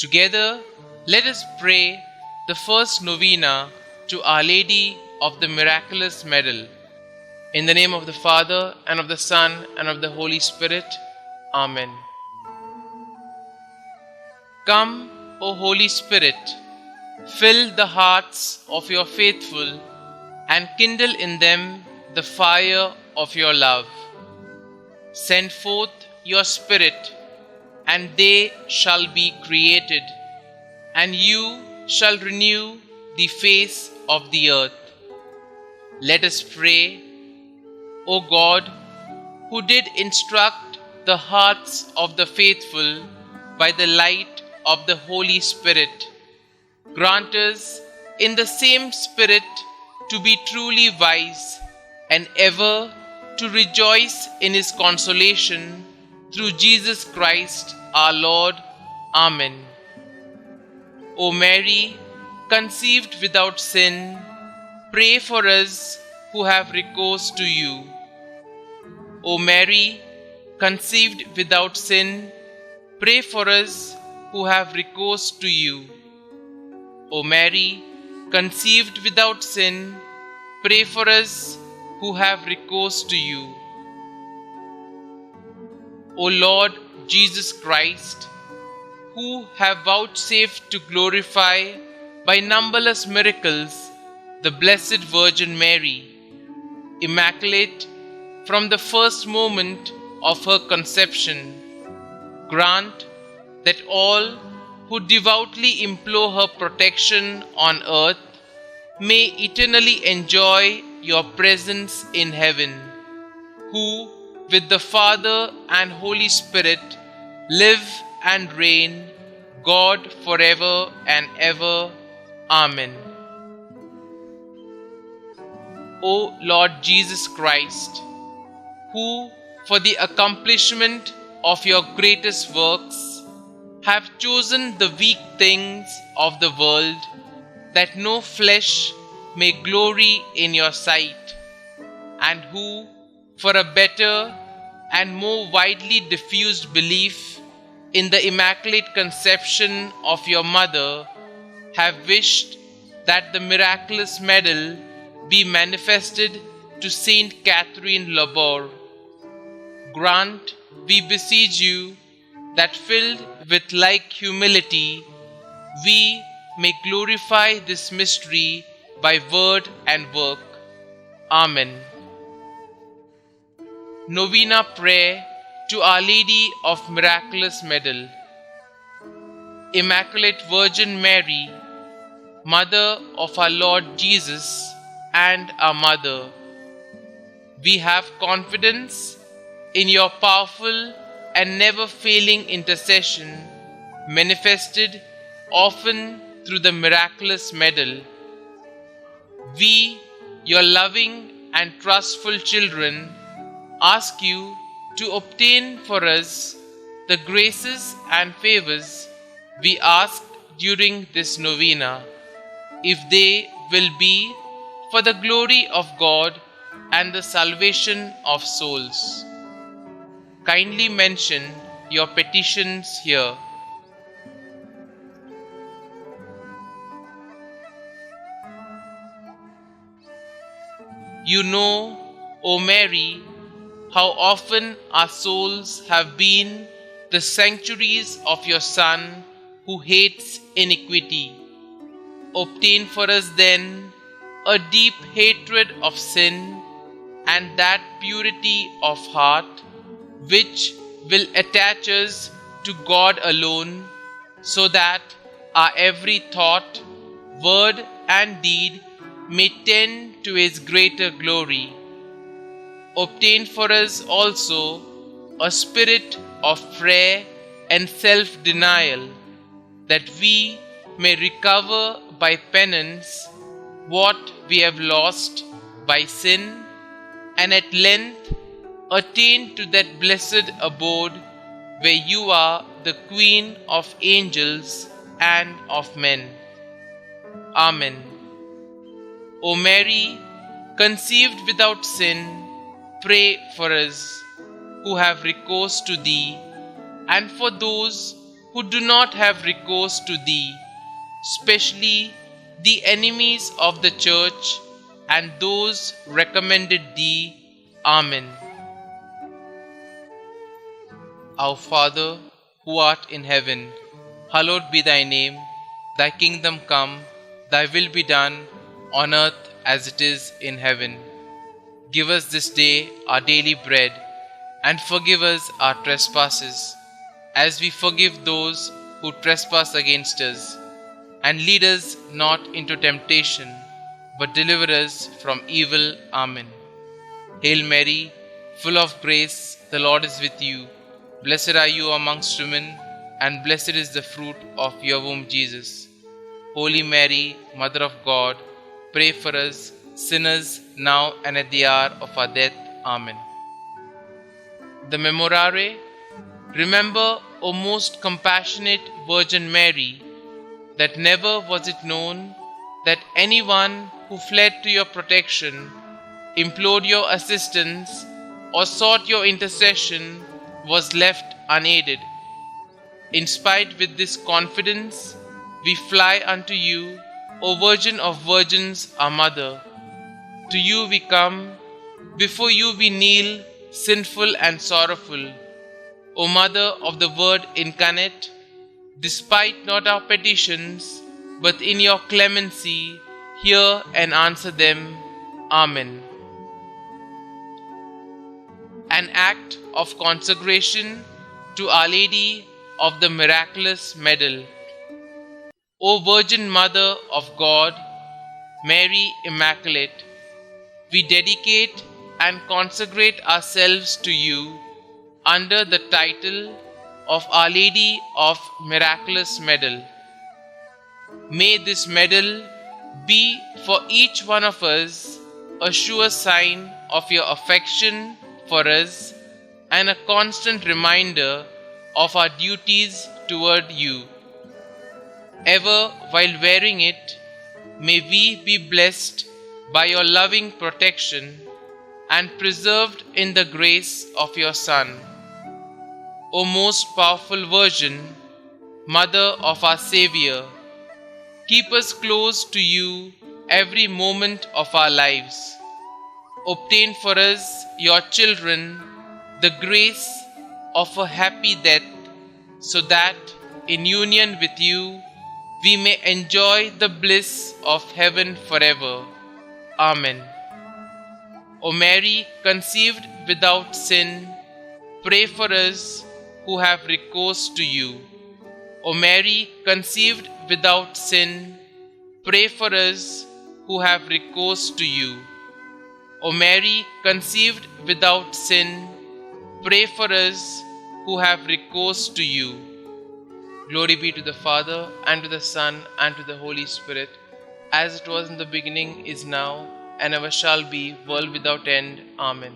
Together, let us pray the first novena to Our Lady of the Miraculous Medal. In the name of the Father, and of the Son, and of the Holy Spirit. Amen. Come, O Holy Spirit, fill the hearts of your faithful and kindle in them the fire of your love. Send forth your Spirit, and they shall be created, and you shall renew the face of the earth. Let us pray. O God, who did instruct the hearts of the faithful by the light of the Holy Spirit, grant us in the same Spirit to be truly wise and ever to rejoice in His consolation through Jesus Christ our Lord. Amen. O Mary, conceived without sin, pray for us who have recourse to you. O Mary, conceived without sin, pray for us who have recourse to you. O Mary, conceived without sin, pray for us who have recourse to you. O Lord Jesus Christ, who have vouchsafed to glorify by numberless miracles the Blessed Virgin Mary, immaculate from the first moment of her conception, grant that all who devoutly implore her protection on earth may eternally enjoy your presence in heaven, who with the Father and Holy Spirit live and reign, God forever and ever. Amen. O Lord Jesus Christ, who for the accomplishment of your greatest works have chosen the weak things of the world, that no flesh may glory in your sight, and who for a better and more widely diffused belief in the Immaculate Conception of your Mother have wished that the miraculous medal be manifested to Saint Catherine Labouré. Grant, we beseech you, that filled with like humility, we may glorify this mystery by word and work. Amen. Novena Prayer to Our Lady of Miraculous Medal. Immaculate Virgin Mary, Mother of our Lord Jesus and our Mother, we have confidence in your powerful and never-failing intercession, manifested often through the miraculous medal. We, your loving and trustful children, ask you to obtain for us the graces and favors we ask during this novena, if they will be for the glory of God and the salvation of souls. Kindly mention your petitions here. You know, O Mary, how often our souls have been the sanctuaries of your Son who hates iniquity. Obtain for us then a deep hatred of sin and that purity of heart which will attach us to God alone, so that our every thought, word and deed may tend to His greater glory. Obtain for us also a spirit of prayer and self-denial, that we may recover by penance what we have lost by sin, and at length attain to that blessed abode where you are the Queen of angels and of men. Amen. O Mary, conceived without sin, pray for us who have recourse to Thee, and for those who do not have recourse to thee, especially the enemies of the church and those recommended thee. Amen. Our Father, who art in heaven, hallowed be thy name. Thy kingdom come, thy will be done, on earth as it is in heaven. Give us this day our daily bread, and forgive us our trespasses, as we forgive those who trespass against us. And lead us not into temptation, but deliver us from evil. Amen. Hail Mary, full of grace, the Lord is with you. Blessed are you amongst women, and blessed is the fruit of your womb, Jesus. Holy Mary, Mother of God, pray for us sinners now and at the hour of our death. Amen. The Memorare. Remember, O most compassionate Virgin Mary, that never was it known that anyone who fled to your protection, implored your assistance, or sought your intercession was left unaided. In spite with this confidence, we fly unto you, O Virgin of Virgins, our Mother. To you we come, before you we kneel, sinful and sorrowful. O Mother of the Word incarnate, despite not our petitions, but in your clemency, hear and answer them. Amen. An act of consecration to Our Lady of the Miraculous Medal. O Virgin Mother of God, Mary Immaculate, we dedicate and consecrate ourselves to you under the title of Our Lady of Miraculous Medal. May this medal be for each one of us a sure sign of your affection for us and a constant reminder of our duties toward you. Ever while wearing it, may we be blessed by your loving protection and preserved in the grace of your Son. O most powerful Virgin, Mother of our Saviour, keep us close to you every moment of our lives. Obtain for us, your children, the grace of a happy death, so that, in union with you, we may enjoy the bliss of heaven forever. Amen. O Mary, conceived without sin, pray for us who have recourse to you. O Mary, conceived without sin, pray for us who have recourse to you. O Mary, conceived without sin, pray for us who have recourse to you. Glory be to the Father, and to the Son, and to the Holy Spirit, as it was in the beginning, is now, and ever shall be, world without end. Amen.